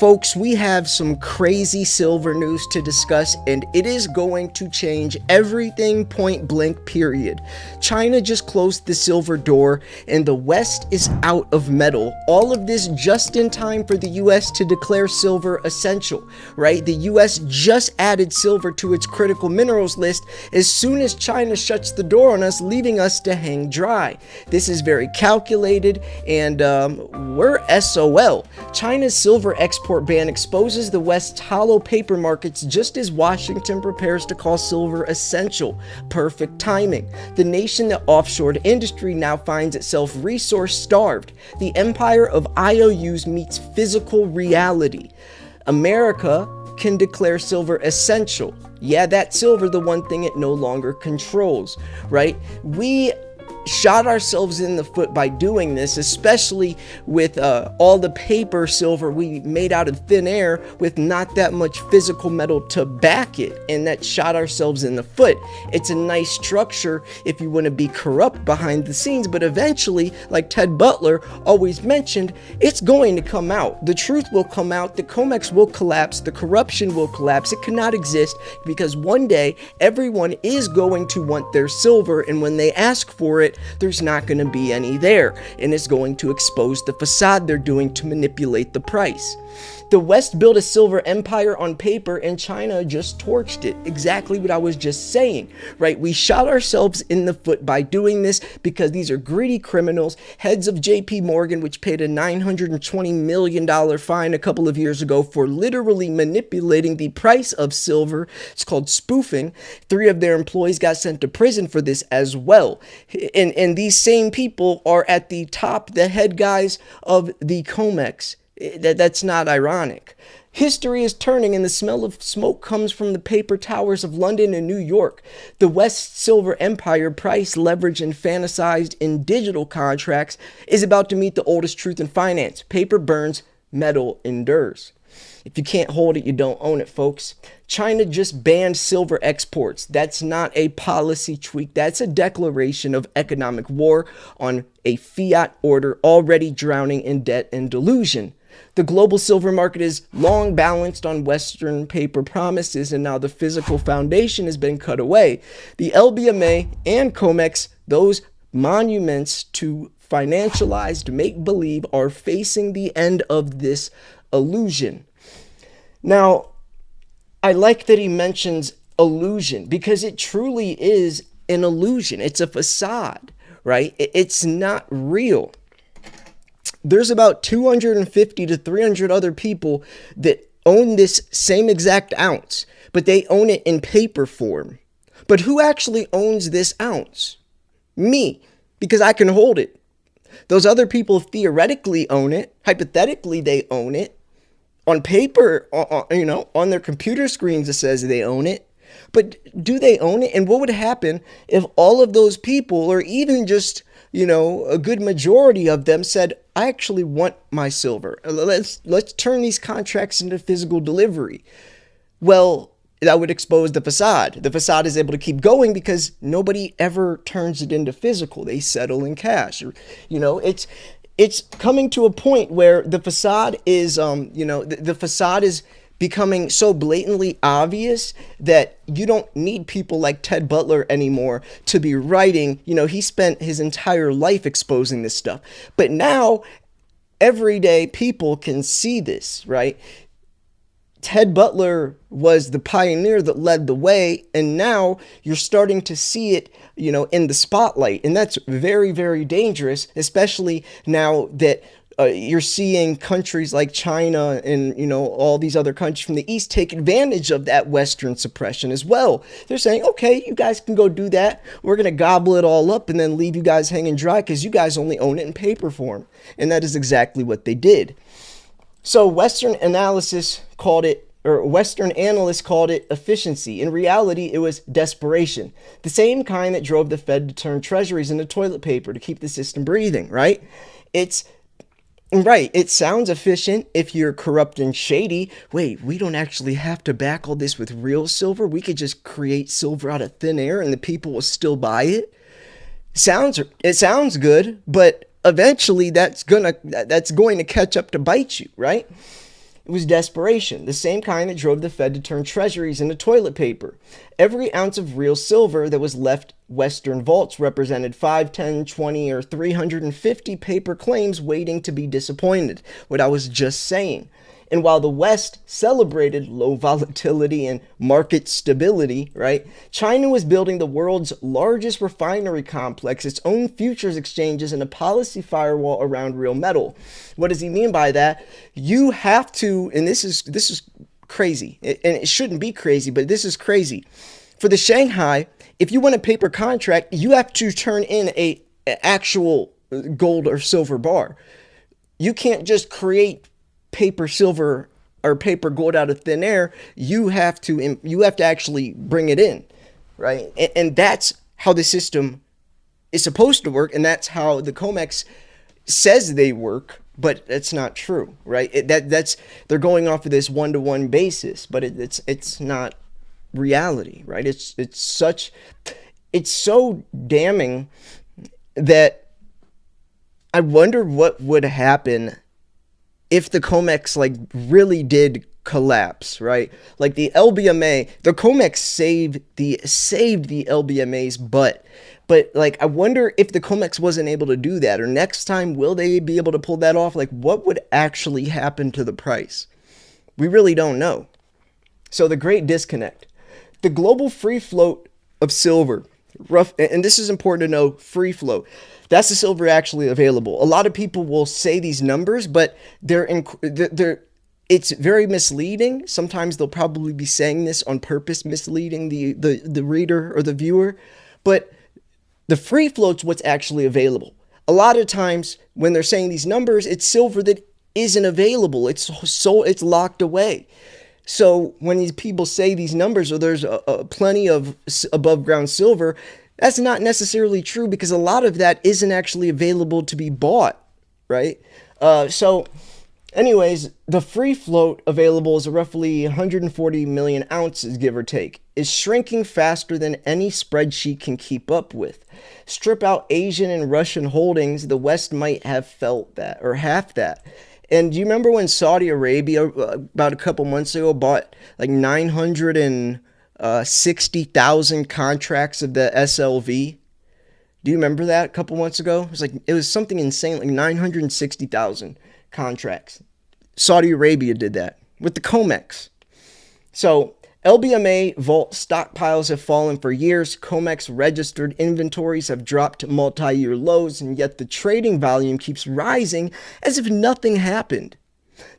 folks, we have some crazy silver news to discuss, and it is going to change everything point blank, period. China just closed the silver door, and the West is out of metal. All of this just in time for the US to declare silver essential, right? The US just added silver to its critical minerals list as soon as China shuts the door on us, leaving us to hang dry. This is very calculated, and we're SOL. China's silver export ban exposes the West's hollow paper markets just as Washington prepares to call silver essential. Perfect timing. The nation that offshored industry now finds itself resource starved. The empire of IOUs meets physical reality. America can declare silver essential. Yeah, that silver, the one thing it no longer controls, right? We shot ourselves in the foot by doing this, especially with all the paper silver we made out of thin air with not that much physical metal to back it, and that shot ourselves in the foot. It's a nice structure if you want to be corrupt behind the scenes, but eventually, like Ted Butler always mentioned, it's going to come out. The truth will come out, the COMEX will collapse, the corruption will collapse. It cannot exist because one day everyone is going to want their silver, and when they ask for it, there's not going to be any there, and it's going to expose the facade they're doing to manipulate the price. The West built a silver empire on paper, and China just torched it. Exactly what I was just saying, right? We shot ourselves in the foot by doing this because these are greedy criminals, heads of JP Morgan, which paid a $920 million fine a couple of years ago for literally manipulating the price of silver. It's called spoofing. 3 of their employees got sent to prison for this as well. And these same people are at the top, the head guys of the COMEX. That's not ironic. History is turning, and the smell of smoke comes from the paper towers of London and New York. The West silver empire, price, leverage, and fantasized in digital contracts, is about to meet the oldest truth in finance. Paper burns, metal endures. If you can't hold it, you don't own it, folks. China just banned silver exports. That's not a policy tweak. That's a declaration of economic war on a fiat order already drowning in debt and delusion. The global silver market is long balanced on Western paper promises, and now the physical foundation has been cut away. The LBMA and COMEX, those monuments to financialized make-believe, are facing the end of this illusion. Now, I like that he mentions illusion because it truly is an illusion. It's a facade, right? It's not real. There's about 250 to 300 other people that own this same exact ounce, but they own it in paper form. But who actually owns this ounce? Me, because I can hold it. Those other people theoretically own it. Hypothetically, they own it. On paper, on their computer screens, it says they own it. But do they own it? And what would happen if all of those people, or even just, a good majority of them, said, I actually want my silver. Let's turn these contracts into physical delivery. Well, that would expose the facade. The facade is able to keep going because nobody ever turns it into physical. They settle in cash. It's coming to a point where the facade is, the facade is becoming so blatantly obvious that you don't need people like Ted Butler anymore to be writing. He spent his entire life exposing this stuff. But now, everyday people can see this, right? Ted Butler was the pioneer that led the way, and now you're starting to see it, in the spotlight. And that's very, very dangerous, especially now that you're seeing countries like China and, all these other countries from the East take advantage of that Western suppression as well. They're saying, okay, you guys can go do that. We're going to gobble it all up and then leave you guys hanging dry because you guys only own it in paper form. And that is exactly what they did. So Western analysts called it efficiency. In reality, it was desperation. The same kind that drove the Fed to turn treasuries into toilet paper to keep the system breathing, right? It sounds efficient if you're corrupt and shady. Wait, we don't actually have to back all this with real silver. We could just create silver out of thin air and the people will still buy it. It sounds good, but eventually that's going to catch up to bite you, right? It was desperation, the same kind that drove the Fed to turn treasuries into toilet paper. Every ounce of real silver that was left Western vaults represented 5, 10, 20, or 350 paper claims waiting to be disappointed. What I was just saying. And while the West celebrated low volatility and market stability, right, China was building the world's largest refinery complex, its own futures exchanges, and a policy firewall around real metal. What does he mean by that? You have to, and this is crazy, and it shouldn't be crazy, but this is crazy. For the Shanghai, if you want a paper contract, you have to turn in a actual gold or silver bar. You can't just create paper silver or paper gold out of thin air. You have to actually bring it in, right? And that's how the system is supposed to work, and that's how the COMEX says they work, but it's not true, right? That's they're going off of this one-to-one basis, but it's not reality, right? It's so damning that I wonder what would happen if the COMEX really did collapse, right? Like the LBMA, the COMEX saved the LBMA's butt. But I wonder if the COMEX wasn't able to do that, or next time will they be able to pull that off? What would actually happen to the price? We really don't know. So the great disconnect. The global free float of silver, and this is important to know, free float. That's the silver actually available. A lot of people will say these numbers, but it's very misleading. Sometimes they'll probably be saying this on purpose, misleading the reader or the viewer. But the free float's what's actually available. A lot of times when they're saying these numbers, it's silver that isn't available. It's locked away. So when these people say these numbers, or there's plenty of above ground silver, that's not necessarily true, because a lot of that isn't actually available to be bought, right? So anyways, the free float available is roughly 140 million ounces, give or take. Is shrinking faster than any spreadsheet can keep up with. Strip out Asian and Russian holdings, the West might have felt that, or half that. And do you remember when Saudi Arabia, about a couple months ago, bought 960,000 contracts of the SLV? Do you remember that a couple months ago? It was something insane, 960,000 contracts. Saudi Arabia did that with the COMEX. So LBMA vault stockpiles have fallen for years. COMEX registered inventories have dropped to multi-year lows, and yet the trading volume keeps rising as if nothing happened.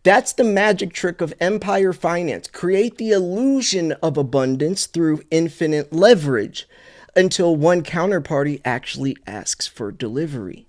That's the magic trick of empire finance. Create the illusion of abundance through infinite leverage until one counterparty actually asks for delivery.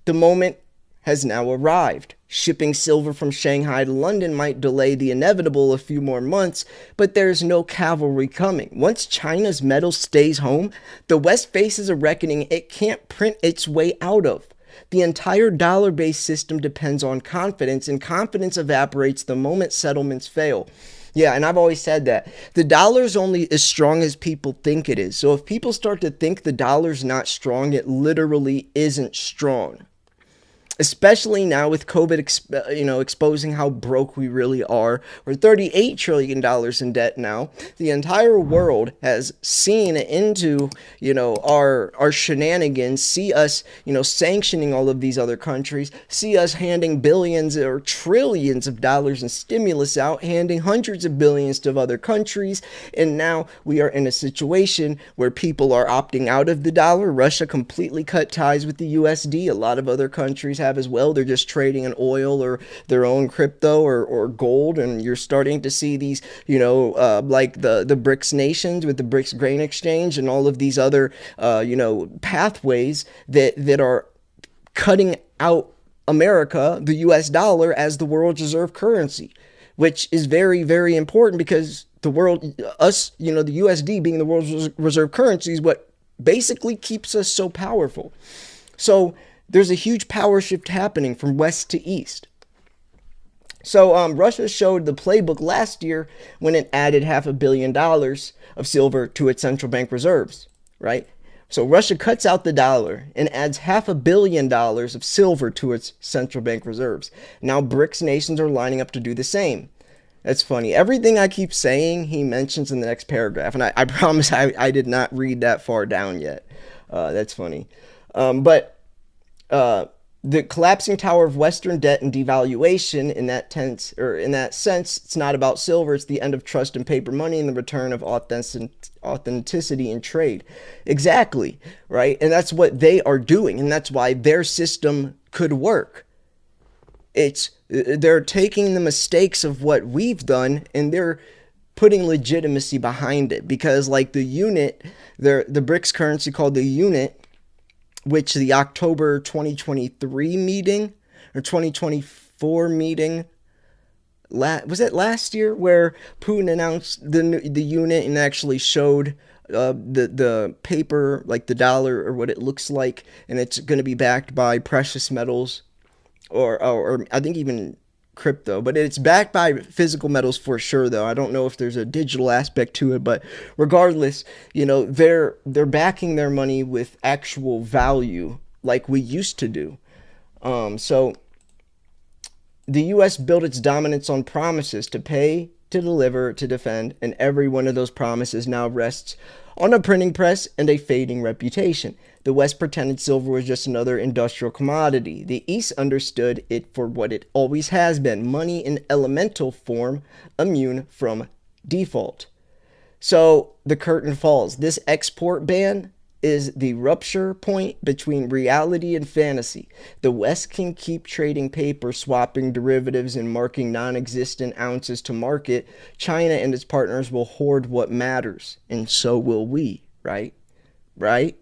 The moment has now arrived. Shipping silver from Shanghai to London might delay the inevitable a few more months, but there's no cavalry coming. Once China's metal stays home, the West faces a reckoning it can't print its way out of. The entire dollar-based system depends on confidence, and confidence evaporates the moment settlements fail. Yeah, and I've always said that. The dollar's only as strong as people think it is. So if people start to think the dollar's not strong, it literally isn't strong. Especially now with COVID, exposing how broke we really are. We're $38 trillion in debt now. The entire world has seen into, our shenanigans, see us, sanctioning all of these other countries, see us handing billions or trillions of dollars in stimulus out, handing hundreds of billions to other countries. And now we are in a situation where people are opting out of the dollar. Russia completely cut ties with the USD. A lot of other countries have as well. They're just trading in oil or their own crypto or gold, and you're starting to see these, like the BRICS nations with the BRICS grain exchange and all of these other, pathways that are cutting out America, the US dollar, as the world's reserve currency, which is very, very important, because the world, the USD being the world's reserve currency is what basically keeps us so powerful. So there's a huge power shift happening from west to east. So Russia showed the playbook last year when it added $500 million of silver to its central bank reserves, right? So Russia cuts out the dollar and adds $500 million of silver to its central bank reserves. Now BRICS nations are lining up to do the same. That's funny. Everything I keep saying, he mentions in the next paragraph. And I promise I did not read that far down yet. That's funny. But the collapsing tower of Western debt and devaluation in that sense, it's not about silver. It's the end of trust in paper money and the return of authenticity in trade. Exactly, right? And that's what they are doing. And that's why their system could work. They're taking the mistakes of what we've done and they're putting legitimacy behind it, because like the unit, the BRICS currency called the unit, which the October 2023 meeting or 2024 meeting, was it last year, where Putin announced the unit and actually showed the paper, like the dollar or what it looks like, and it's going to be backed by precious metals or I think even crypto, but it's backed by physical metals for sure, though. I don't know if there's a digital aspect to it, but regardless, they're backing their money with actual value like we used to do. So the US built its dominance on promises to pay, to deliver, to defend, and every one of those promises now rests on a printing press and a fading reputation. The West pretended silver was just another industrial commodity. The East understood it for what it always has been: money in elemental form, immune from default. So the curtain falls. This export ban is the rupture point between reality and fantasy. The West can keep trading paper, swapping derivatives, and marking non-existent ounces to market. China and its partners will hoard what matters, and so will we, right? Right?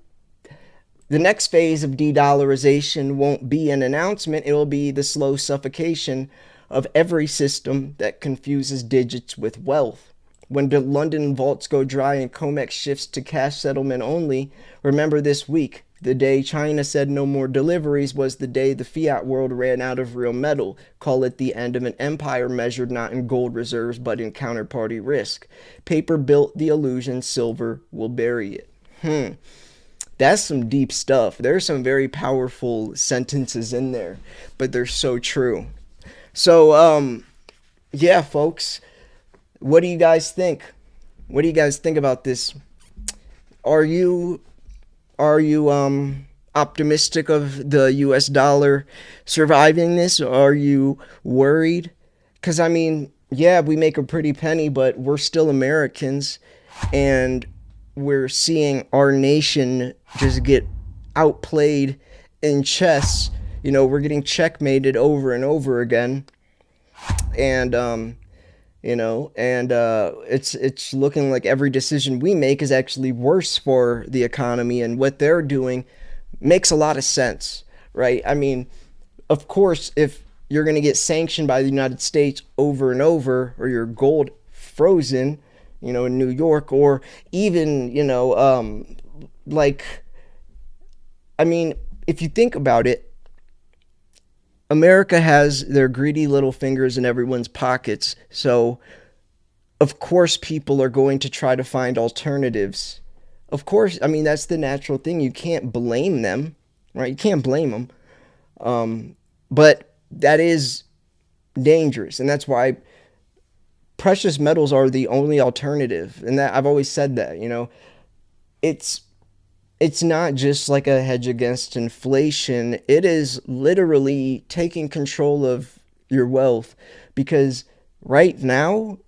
The next phase of de-dollarization won't be an announcement. It will be the slow suffocation of every system that confuses digits with wealth. When the London vaults go dry and COMEX shifts to cash settlement only, remember this week. The day China said no more deliveries was the day the fiat world ran out of real metal. Call it the end of an empire measured not in gold reserves but in counterparty risk. Paper built the illusion, silver will bury it. That's some deep stuff. There's some very powerful sentences in there, but they're so true. So, yeah, folks. What do you guys think? What do you guys think about this? Are you optimistic of the US dollar surviving this? Are you worried? Because I mean, yeah, we make a pretty penny, but we're still Americans, and we're seeing our nation just get outplayed in chess. We're getting checkmated over and over again, and it's looking like every decision we make is actually worse for the economy, and what they're doing makes a lot of sense, right? I mean, of course, if you're going to get sanctioned by the United States over and over, or your gold frozen, in New York, or even, if you think about it, America has their greedy little fingers in everyone's pockets. So, of course, people are going to try to find alternatives. Of course, that's the natural thing. You can't blame them, right? You can't blame them. But that is dangerous. And that's why precious metals are the only alternative. And that I've always said that, it's not just like a hedge against inflation. It is literally taking control of your wealth, because right now,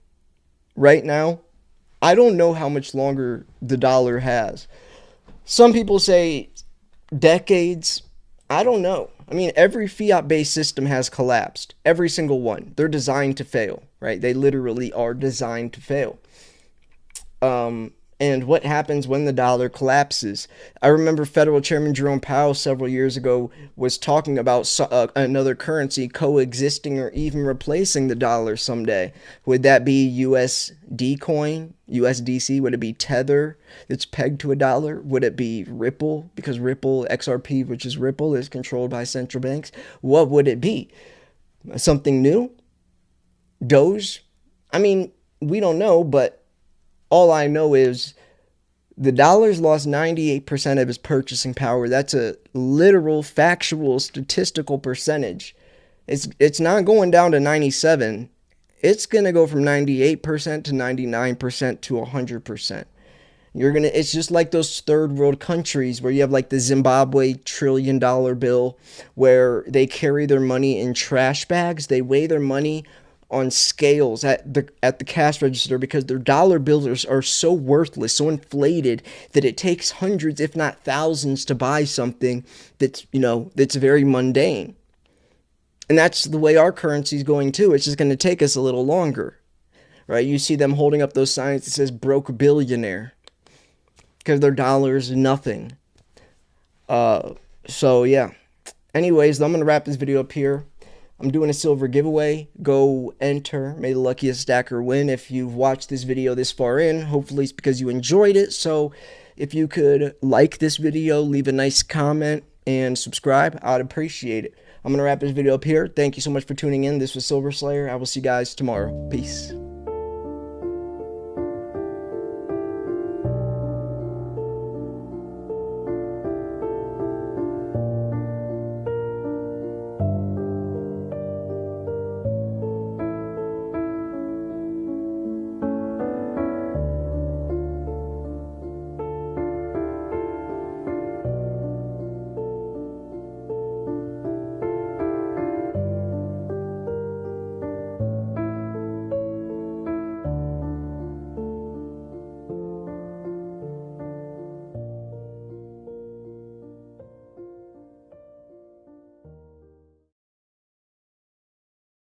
I don't know how much longer the dollar has. Some people say decades. I don't know. Every fiat-based system has collapsed. Every single one. They're designed to fail, right? They literally are designed to fail. And what happens when the dollar collapses? I remember Federal Chairman Jerome Powell several years ago was talking about another currency coexisting or even replacing the dollar someday. Would that be USD coin, USDC? Would it be Tether that's pegged to a dollar? Would it be Ripple? Because Ripple, XRP, which is Ripple, is controlled by central banks. What would it be? Something new? Doge? We don't know, but all I know is The dollar's lost 98% of its purchasing power. That's a literal, factual, statistical percentage. It's not going down to 97. It's going to go from 98% to 99% to 100%. It's just like those third world countries where you have like the Zimbabwe $1 trillion bill where they carry their money in trash bags. They weigh their money on scales at the cash register because their dollar bills are so worthless, so inflated that it takes hundreds, if not thousands, to buy something that's very mundane. And that's the way our currency is going too. It's just going to take us a little longer, right? You see them holding up those signs that says broke billionaire because their dollar is nothing. So yeah. Anyways, I'm going to wrap this video up here. I'm doing a silver giveaway. Go enter. May the luckiest stacker win. If you've watched this video this far in, hopefully it's because you enjoyed it. So if you could like this video, leave a nice comment, and subscribe, I'd appreciate it. I'm going to wrap this video up here. Thank you so much for tuning in. This was Silver Slayer. I will see you guys tomorrow. Peace.